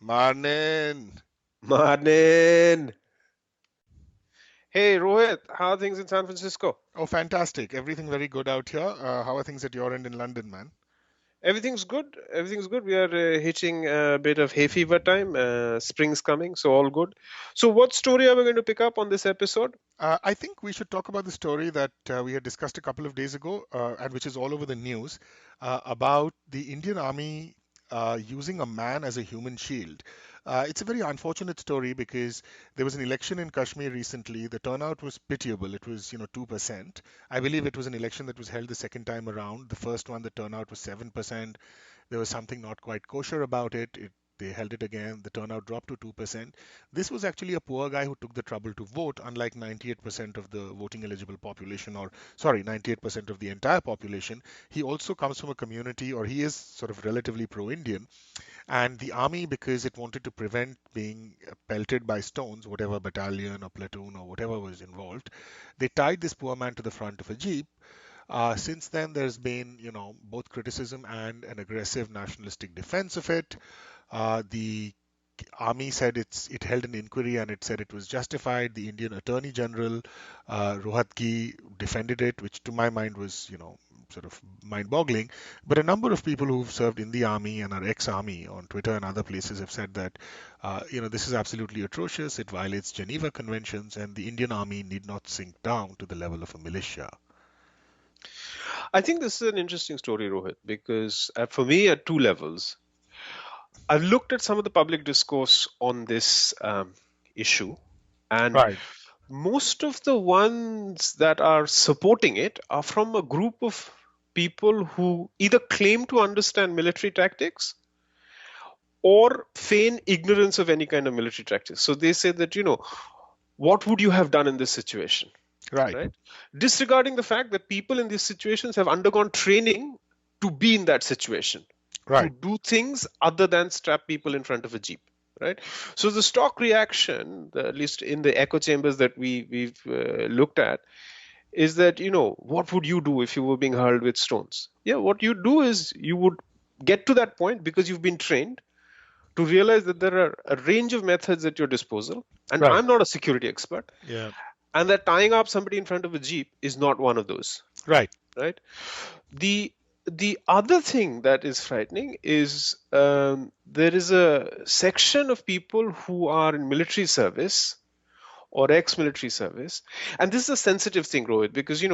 Morning. Morning. Hey Rohit, how are things in San Francisco? Oh, fantastic. Everything very good out here. How are things at your end in London, man? Everything's good. Everything's good. We are hitching a bit of hay fever time. Spring's coming, so all good. So, what story are we going to pick up on this episode? I think we should talk about the story that we had discussed a couple of days ago, and which is all over the news, about the Indian Army using a man as a human shield. It's a very unfortunate story because there was an election in Kashmir recently. The turnout was pitiable. It was, 2%. I believe it was an election that was held the second time around. The first one, the turnout was 7%. There was something not quite kosher about it. They held it again. The turnout dropped to 2%. This was actually a poor guy who took the trouble to vote, unlike 98% of the voting eligible population, or sorry, 98% of the entire population. He also comes from a community, or he is sort of relatively pro Indian. And the army, because it wanted to prevent being pelted by stones, whatever battalion or platoon or whatever was involved, they tied this poor man to the front of a jeep. Since then, there's been, both criticism and an aggressive nationalistic defense of it. The army said it held an inquiry and it said it was justified. The Indian Attorney General Rohatgi defended it, which to my mind was sort of mind-boggling. But a number of people who've served in the army and are ex-army on Twitter and other places have said that this is absolutely atrocious. It violates Geneva Conventions, and the Indian army need not sink down to the level of a militia. I think this is an interesting story, Rohit, because for me, at two levels, I've looked at some of the public discourse on this issue, and Right. most of the ones that are supporting it are from a group of people who either claim to understand military tactics or feign ignorance of any kind of military tactics. So they say that, what would you have done in this situation? Right. Right? Disregarding the fact that people in these situations have undergone training to be in that situation, to Right. do things other than strap people in front of a jeep. Right. So the stock reaction, at least in the echo chambers that we've looked at, is that what would you do if you were being hurled with stones? Yeah, what you do is you would get to that point because you've been trained to realize that there are a range of methods at your disposal. And Right. I'm not a security expert, Yeah. and that tying up somebody in front of a jeep is not one of those. Right. Right. The other thing that is frightening is there is a section of people who are in military service or ex-military service, and this is a sensitive thing, Rohit, because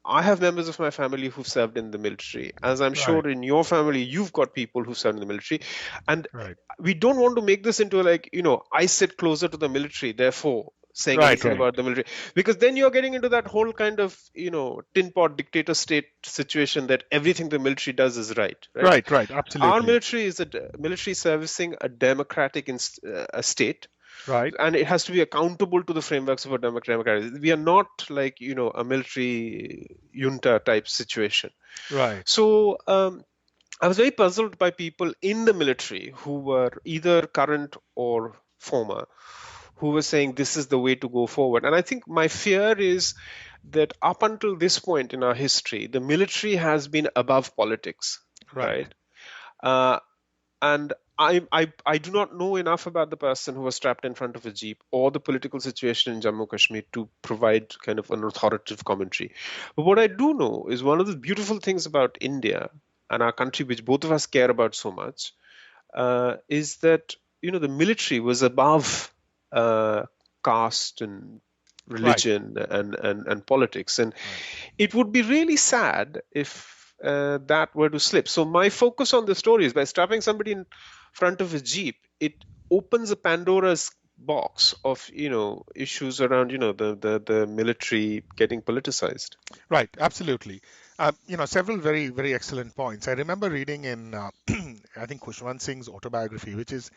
I have members of my family who've served in the military, as I'm Right. sure in your family you've got people who've served in the military, and Right. we don't want to make this into like I sit closer to the military, therefore saying Right. anything Right. about the military, because then you're getting into that whole kind of tin pot dictator state situation that everything the military does is right. Right. Right. Our Absolutely. military is military servicing a democratic a state, Right. and it has to be accountable to the frameworks of a democratic. We are not like a military junta type situation. Right. So I was very puzzled by people in the military who were either current or former, who were saying this is the way to go forward. And I think my fear is that up until this point in our history, the military has been above politics, Right. right? Uh, and I do not know enough about the person who was strapped in front of a jeep or the political situation in Jammu Kashmir to provide kind of an authoritative commentary. But what I do know is one of the beautiful things about India and our country, which both of us care about so much, is that the military was above uh, caste and Right. religion and politics, and Right. it would be really sad if that were to slip. So my focus on the story is by strapping somebody in front of a jeep, it opens a Pandora's box of issues around the military getting politicized. Right. Absolutely. Several very, very excellent points. I remember reading in, I think, Khushwant Singh's autobiography, which is,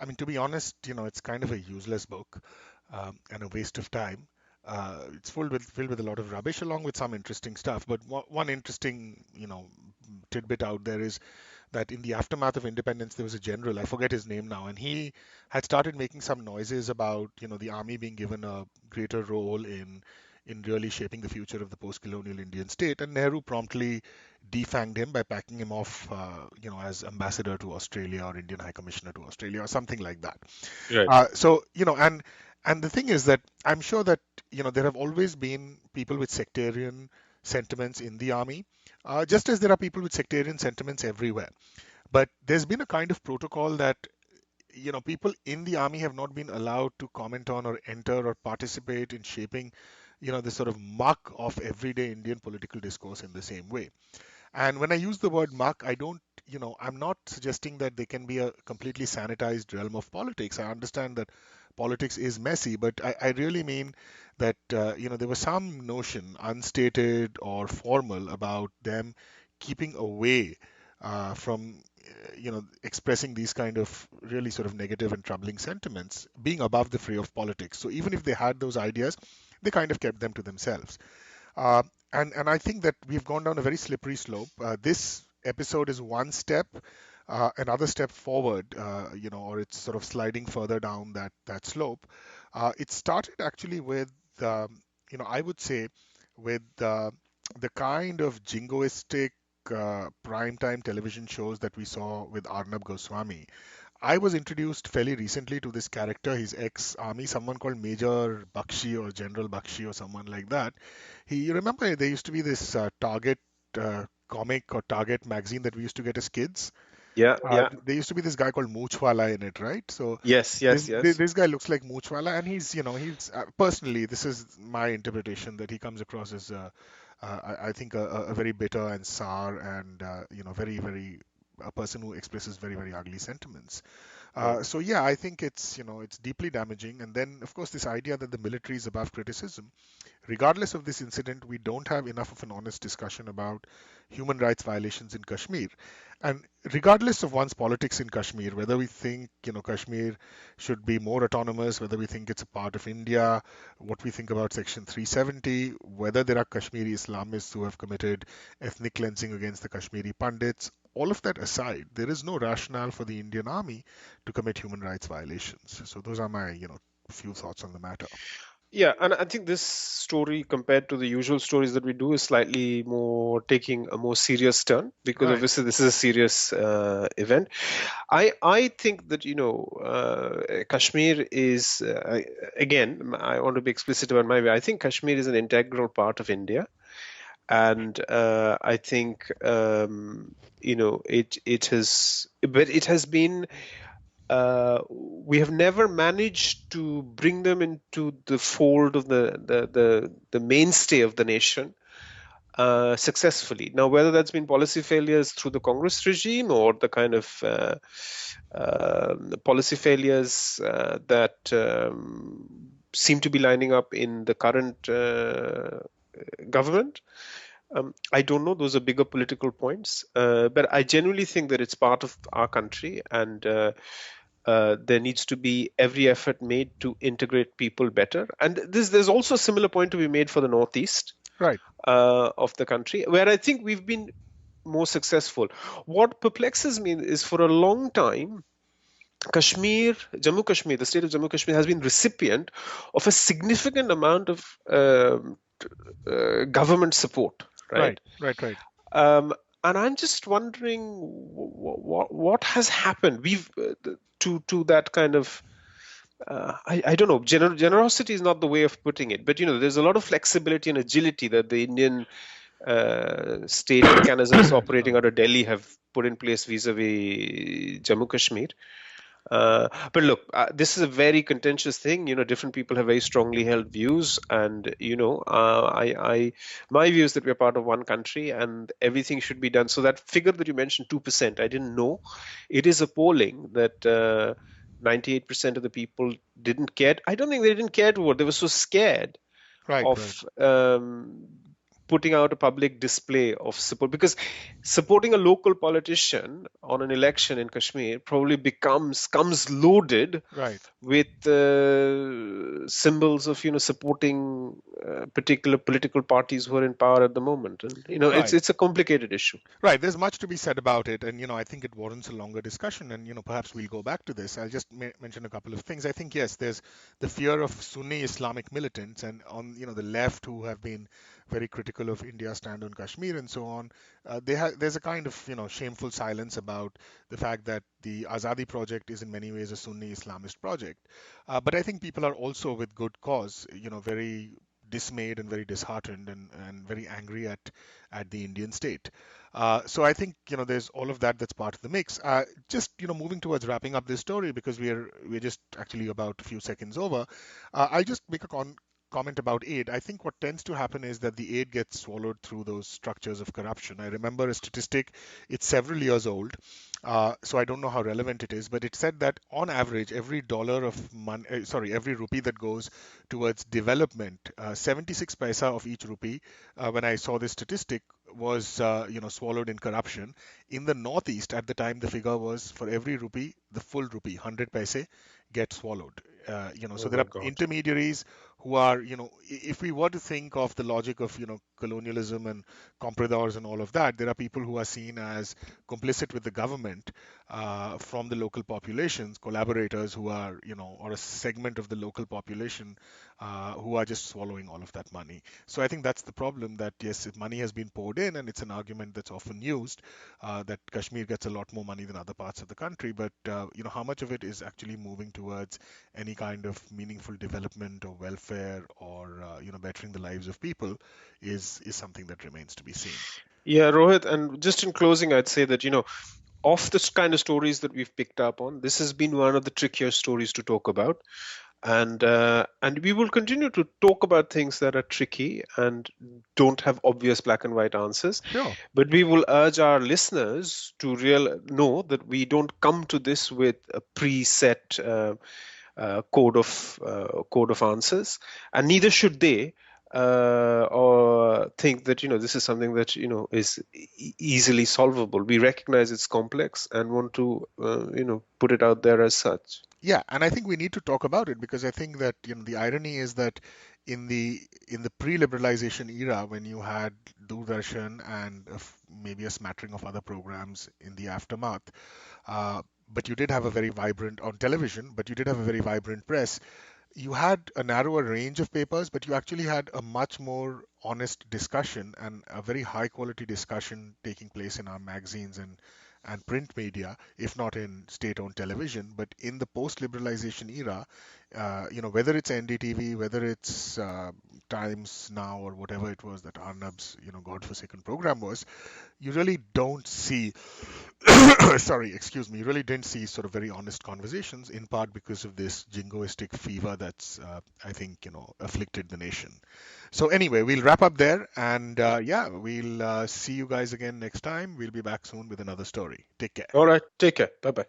I mean, to be honest, it's kind of a useless book and a waste of time. It's filled with a lot of rubbish, along with some interesting stuff. But one interesting, tidbit out there is that in the aftermath of independence, there was a general, I forget his name now, and he had started making some noises about, the army being given a greater role in really shaping the future of the post-colonial Indian state. And Nehru promptly defanged him by packing him off, as ambassador to Australia or Indian High Commissioner to Australia or something like that. Right. So, and the thing is that I'm sure that there have always been people with sectarian sentiments in the army, just as there are people with sectarian sentiments everywhere. But there's been a kind of protocol that people in the army have not been allowed to comment on or enter or participate in shaping the sort of muck of everyday Indian political discourse in the same way. And when I use the word muck, I don't, I'm not suggesting that they can be a completely sanitized realm of politics. I understand that politics is messy, but I really mean that, there was some notion, unstated or formal, about them keeping away from, expressing these kind of really sort of negative and troubling sentiments, being above the fray of politics. So even if they had those ideas, they kind of kept them to themselves. Uh, and I think that we've gone down a very slippery slope. This episode is one step, another step forward, or it's sort of sliding further down that slope. It started actually with, I would say, with the kind of jingoistic primetime television shows that we saw with Arnab Goswami. I was introduced fairly recently to this character. He's ex-army, someone called Major Bakshi or General Bakshi or someone like that. You remember there used to be this Target comic or Target magazine that we used to get as kids. Yeah, yeah. There used to be this guy called Moochwala in it, right? So Yes, yes, yes. this guy looks like Moochwala, and he's personally, this is my interpretation, that he comes across as I think a very bitter and sour and very very a person who expresses very very ugly sentiments. Right. So yeah, I think it's deeply damaging. And then of course this idea that the military is above criticism. Regardless of this incident, we don't have enough of an honest discussion about human rights violations in Kashmir. And regardless of one's politics in Kashmir, whether we think, Kashmir should be more autonomous, whether we think it's a part of India, what we think about Section 370, whether there are Kashmiri Islamists who have committed ethnic cleansing against the Kashmiri Pandits, all of that aside, there is no rationale for the Indian army to commit human rights violations. So those are my, few thoughts on the matter. Yeah, and I think this story, compared to the usual stories that we do, is slightly more taking a more serious turn, because Right. obviously this is a serious event. I think that Kashmir is again. I want to be explicit about my way. I think Kashmir is an integral part of India, and I think it has, but it has been, we have never managed to bring them into the fold of the mainstay of the nation successfully. Now, whether that's been policy failures through the Congress regime, or the kind of policy failures that seem to be lining up in the current government, I don't know. Those are bigger political points. But I genuinely think that it's part of our country, and there needs to be every effort made to integrate people better. And there's also a similar point to be made for the Northeast Right. of the country, where I think we've been more successful. What perplexes me is, for a long time, Jammu Kashmir, the state of Jammu Kashmir, has been recipient of a significant amount of government support, Right. right? Right. Right. Um, and I'm just wondering what has happened. We've to that kind of I don't know. Generosity is not the way of putting it, but there's a lot of flexibility and agility that the Indian state mechanisms operating Sorry. out of Delhi have put in place vis-a-vis Jammu Kashmir. But look, this is a very contentious thing. Different people have very strongly held views, and my view is that we're part of one country, and everything should be done. So that figure that you mentioned, 2%, I didn't know. It is appalling that 98% of the people didn't care. I don't think they didn't care to vote. They were so scared Right. Right. of putting out a public display of support, because supporting a local politician on an election in Kashmir probably comes loaded Right. with symbols of supporting particular political parties who are in power at the moment, and Right. it's a complicated issue. Right. There's much to be said about it, and I think it warrants a longer discussion. And perhaps we'll go back to this. I'll just mention a couple of things. I think yes, there's the fear of Sunni Islamic militants, and on the left who have been very critical of India's stand on Kashmir and so on. There's a kind of shameful silence about the fact that the Azadi project is in many ways a Sunni Islamist project. But I think people are also with good cause, very dismayed and very disheartened and very angry at the Indian state. So I think there's all of that that's part of the mix. Just moving towards wrapping up this story because we're just actually about a few seconds over. I'll just make a comment about aid. I think what tends to happen is that the aid gets swallowed through those structures of corruption. I remember a statistic, it's several years old, so I don't know how relevant it is, but it said that on average, every dollar of money, sorry, every rupee that goes towards development, 76 paisa of each rupee, when I saw this statistic, was swallowed in corruption. In the Northeast, at the time, the figure was for every rupee, the full rupee, 100 paise, get swallowed. So Oh there my are God. intermediaries who are, if we were to think of the logic of, colonialism and compradors and all of that, there are people who are seen as complicit with the government from the local populations, collaborators who are, or a segment of the local population who are just swallowing all of that money. So I think that's the problem that, yes, money has been poured in, and it's an argument that's often used that Kashmir gets a lot more money than other parts of the country. But, how much of it is actually moving towards any kind of meaningful development or welfare or, bettering the lives of people is something that remains to be seen. Yeah, Rohit, and just in closing, I'd say that, of this kind of stories that we've picked up on, this has been one of the trickier stories to talk about. And we will continue to talk about things that are tricky and don't have obvious black and white answers. Sure. But we will urge our listeners to real know that we don't come to this with a preset code of answers, and neither should they. Or think that this is something that is easily solvable. We recognize it's complex and want to put it out there as such. Yeah, and I think we need to talk about it because I think that the irony is that in the pre-liberalization era, when you had Doordarshan and maybe a smattering of other programs in the aftermath, uh, but you did have a very vibrant on television, but you did have a very vibrant press. You had a narrower range of papers, but you actually had a much more honest discussion and a very high quality discussion taking place in our magazines and print media, if not in state-owned television. But in the post-liberalization era, whether it's NDTV, whether it's Times Now, or whatever it was that Arnab's, godforsaken program was, you really don't see sorry, excuse me, you really didn't see sort of very honest conversations, in part because of this jingoistic fever that's, I think, afflicted the nation. So, anyway, we'll wrap up there, and yeah, we'll see you guys again next time. We'll be back soon with another story. Take care. All right, take care. Bye bye.